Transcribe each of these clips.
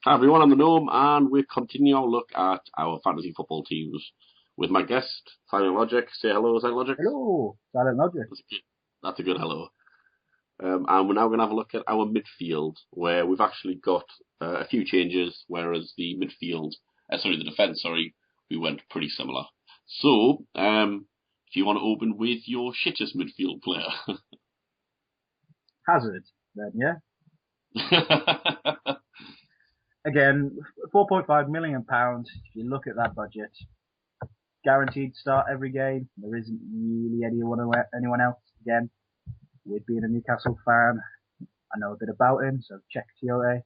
Hi everyone, I'm the Gnome, and we're continuing our look at our fantasy football teams with my guest, Silent Logic. Say hello, Silent Logic. Hello, Silent Logic. That's a good hello. And we're now going to have a look at our midfield, where we've actually got a few changes, whereas the defence, we went pretty similar. So, if you want to open with your shittest midfield player. Hazard, then, yeah? Again, £4.5 million. If you look at that budget, guaranteed start every game. There isn't really anyone else. Again, with being a Newcastle fan, I know a bit about him, so check TOA.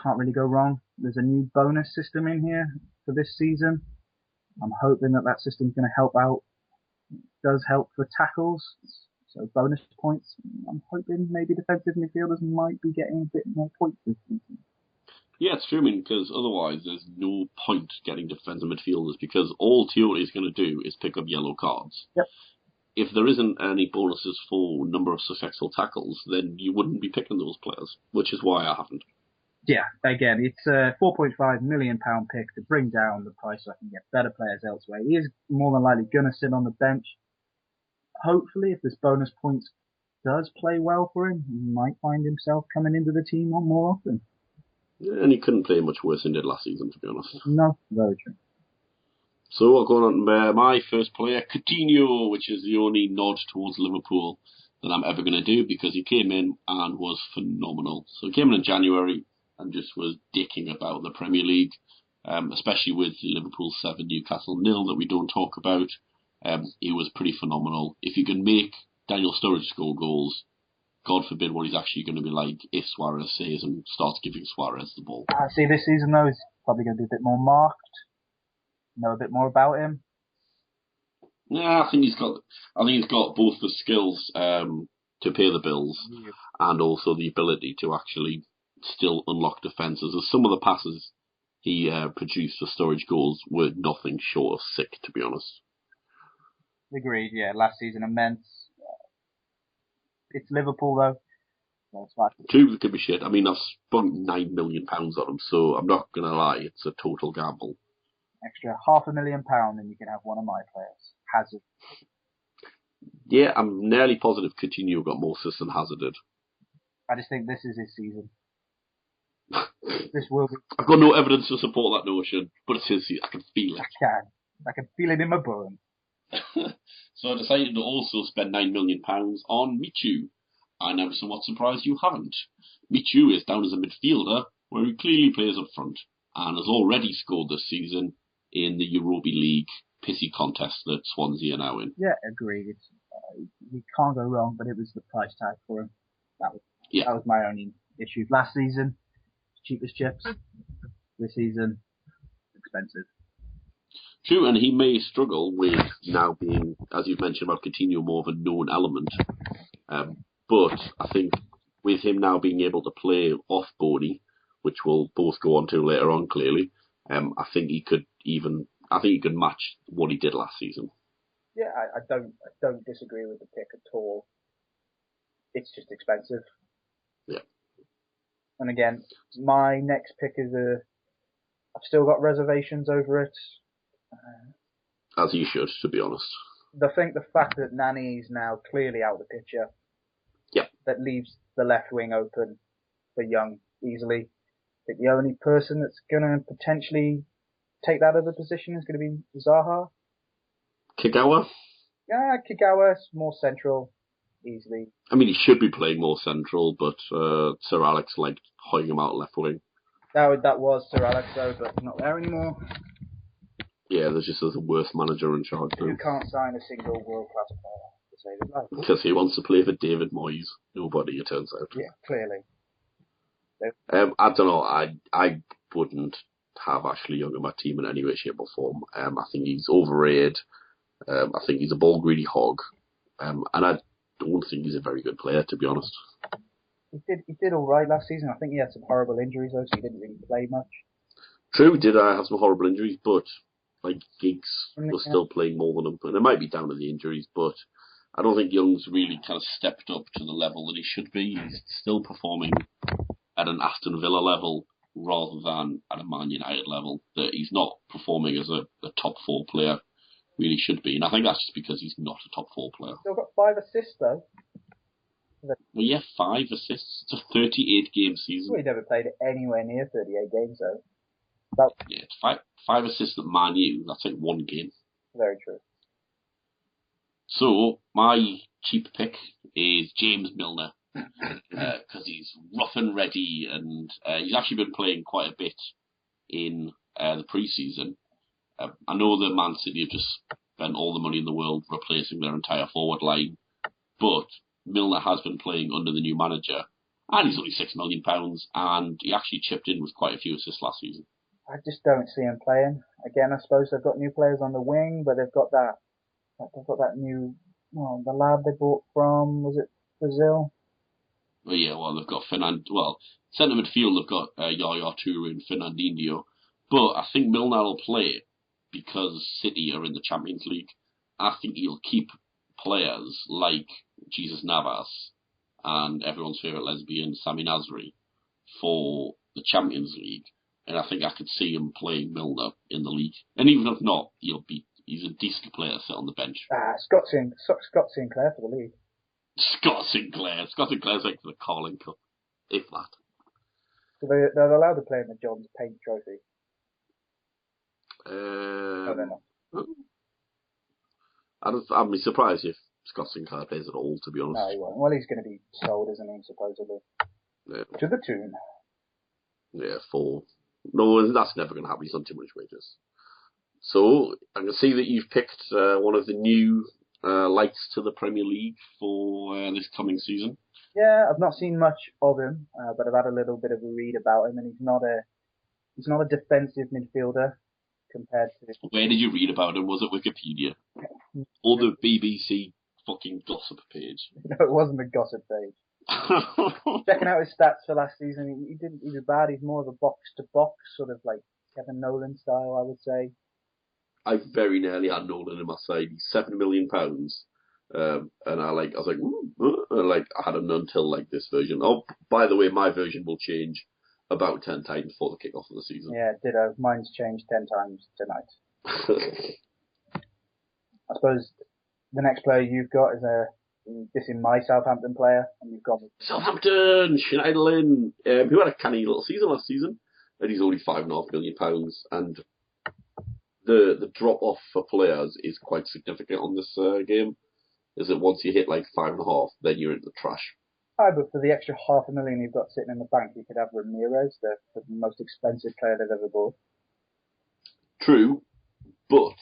Can't really go wrong. There's a new bonus system in here for this season. I'm hoping that system's going to help out. It does help for tackles, so bonus points. I'm hoping maybe defensive midfielders might be getting a bit more points this season. Yeah, it's true, because otherwise there's no point getting defensive midfielders, because all TOA is going to do is pick up yellow cards. Yep. If there isn't any bonuses for number of successful tackles, then you wouldn't be picking those players, which is why I haven't. Yeah, again, it's a £4.5 million pick to bring down the price so I can get better players elsewhere. He is more than likely going to sit on the bench. Hopefully, if this bonus points does play well for him, he might find himself coming into the team more often. And he couldn't play much worse than he did last season, to be honest. No, very true. So what's going on? My first player, Coutinho, which is the only nod towards Liverpool that I'm ever going to do, because he came in and was phenomenal. So he came in January and just was dicking about the Premier League, especially with Liverpool 7, Newcastle 0 that we don't talk about. He was pretty phenomenal. If you can make Daniel Sturridge score goals, God forbid what he's actually going to be like if Suarez says and starts giving Suarez the ball. I see this season though, he's probably going to be a bit more marked. Know a bit more about him. Yeah, I think he's got both the skills to pay the bills and also the ability to actually still unlock defences. As some of the passes he produced for Sturridge goals were nothing short of sick, to be honest. Agreed, yeah. Last season immense. It's Liverpool though. True, could be shit. I've spent £9 million on him, so I'm not going to lie, it's a total gamble. Extra £500,000 and you can have one of my players, Hazard. Yeah, I'm nearly positive Coutinho got more assists than Hazard did. I just think this is his season. This will be. I've got no evidence to support that notion, but it's his season. I can feel it. I can feel it in my bones. So I decided to also spend £9 million on Michu. And I'm somewhat surprised you haven't. Michu is down as a midfielder, where he clearly plays up front, and has already scored this season in the Europa League pissy contest that Swansea are now in. Yeah, agreed. You can't go wrong, but it was the price tag for him. That was my only issue. Last season, cheapest chips. This season, expensive. True, and he may struggle with now being, as you've mentioned about Coutinho, more of a known element. But I think with him now being able to play off Bodie, which we'll both go on to later on clearly, I think he could match what he did last season. Yeah, I don't disagree with the pick at all. It's just expensive. Yeah. And again, my next pick is I've still got reservations over it. As you should, to be honest. The fact that Nani is now clearly out of the picture. Yeah. That leaves the left wing open for Young easily. I think the only person that's going to potentially take that other position is going to be Zaha. Kagawa? Yeah, Kagawa's more central, easily. He should be playing more central, but Sir Alex liked holding him out left wing. That was Sir Alex though, but he's not there anymore. Yeah, there's a worse manager in charge now. You can't sign a single world-class player to save his life. Because he wants to play for David Moyes. Nobody, it turns out. Yeah, clearly. I don't know. I wouldn't have Ashley Young in my team in any way, shape or form. I think he's overrated. I think he's a ball-greedy hog. And I don't think he's a very good player, to be honest. He did all right last season. I think he had some horrible injuries, though, so he didn't really play much. True, he did have some horrible injuries, but Giggs was still playing more than him. And it might be down to the injuries, but I don't think Young's really kind of stepped up to the level that he should be. He's still performing at an Aston Villa level rather than at a Man United level. That he's not performing as a top 4 player really should be. And I think that's just because he's not a top 4 player. Still got 5 assists though. Well, yeah, 5 assists. It's a 38-game season. Well, he never played anywhere near 38 games though. Yeah, it's 5 assists at Man U. That's like 1 game. Very true. So, my cheap pick is James Milner, because he's rough and ready, and he's actually been playing quite a bit in the pre-season. I know that Man City have just spent all the money in the world replacing their entire forward line, but Milner has been playing under the new manager, and he's only £6 million, and he actually chipped in with quite a few assists last season. I just don't see him playing. Again, I suppose they've got new players on the wing, but they've got that new, the lad they bought from, was it Brazil? Well, yeah, they've got centre midfield, they've got Yaya Toure and Fernandinho, but I think Milner will play because City are in the Champions League. I think he'll keep players like Jesus Navas and everyone's favourite lesbian, Sami Nasri, for the Champions League. And I think I could see him playing Milner in the league. And even if not, he's a decent player sit on the bench. Scott Sinclair for the league. Scott Sinclair's like the Carling Cup, if that. So they're allowed to play in the Johns Paint Trophy. No, they're not. I'd be surprised if Scott Sinclair plays at all, to be honest. No, he won't. Well, he's going to be sold, isn't he, supposedly? Yeah. To the tune. Yeah, 4. No, that's never going to happen. He's on too much wages. So, I can see that you've picked one of the new lights to the Premier League for this coming season. Yeah, I've not seen much of him, but I've had a little bit of a read about him, and he's not a defensive midfielder compared to... Where did you read about him? Was it Wikipedia? Or the BBC fucking gossip page? No, it wasn't the gossip page. Checking out his stats for last season, he was bad. He's more of a box-to-box, sort of like Kevin Nolan style, I would say. I very nearly had Nolan in my side. He's £7 million. And I was like, ooh, I had him until this version. Oh, by the way, my version will change about 10 times before the kick-off of the season. Yeah, ditto. Mine's changed 10 times tonight. I suppose the next player you've got is this is my Southampton player, and you've got Southampton, Schneiderlin, who had a canny little season last season, and he's only £5.5 million, and the drop off for players is quite significant on this game. Is that once you hit 5.5, then you're in the trash. But for the extra £500,000 you've got sitting in the bank, you could have Ramirez, the most expensive player they've ever bought. True, but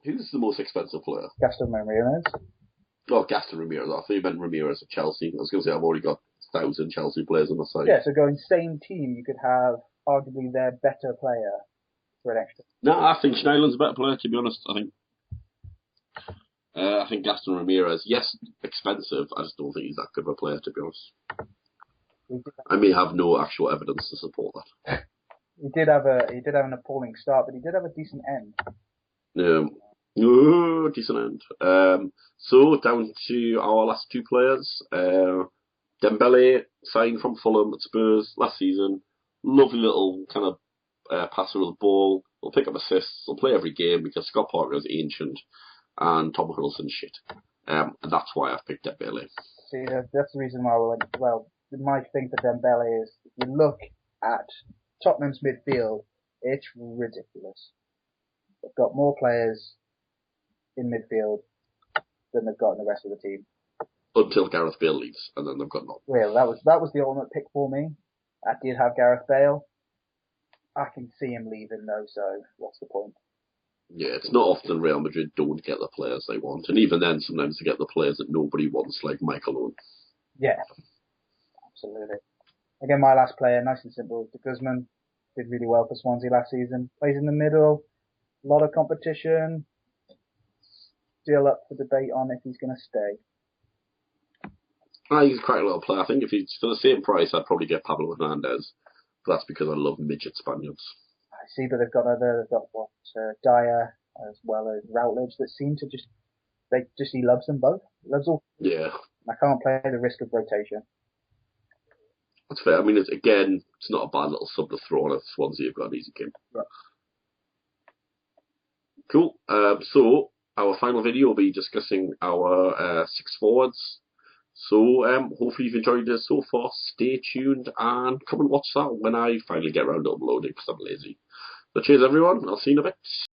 who's the most expensive player? Gaston Ramirez. Oh, Gaston Ramirez. I thought you meant Ramirez of Chelsea. I was going to say I've already got 1,000 Chelsea players on my side. Yeah, so going same team, you could have arguably their better player for an extra. No, I think Schneiderlin's a better player, to be honest. I think Gaston Ramirez, yes, expensive. I just don't think he's that good of a player, to be honest. I may have no actual evidence to support that. He did have an appalling start, but he did have a decent end. Decent end. So down to our last 2 players. Dembele signed from Fulham at Spurs last season. Lovely little kind of passer of the ball. He'll pick up assists. He'll play every game because Scott Parker is ancient and Tom Hiddleston's shit. And that's why I've picked Dembele. See, that's the reason why we went. Well, my thing for Dembele is if you look at Tottenham's midfield, it's ridiculous. They've got more players in midfield than they've got in the rest of the team. Until Gareth Bale leaves, and then they've got none. Well, that was the ultimate pick for me. I did have Gareth Bale. I can see him leaving though, so what's the point? Yeah, it's not often Real Madrid don't get the players they want, and even then sometimes they get the players that nobody wants, like Michael Owen. Yeah, absolutely. Again, my last player, nice and simple, De Guzman, did really well for Swansea last season. Plays in the middle, a lot of competition. Still up for debate on if he's going to stay. He's quite a little player. I think if he's for the same price, I'd probably get Pablo Hernandez. But that's because I love midget Spaniards. I see, but they've got Dyer as well as Routledge that seem to just He loves them both. He loves all. Yeah, I can't play the risk of rotation. that's fair. I mean, it's not a bad little sub to throw on if Swansea have got an easy game. Right. Cool. So our final video will be discussing our 6 forwards. So hopefully you've enjoyed this so far. Stay tuned and come and watch that when I finally get around to uploading because I'm lazy. So cheers everyone. I'll see you in a bit.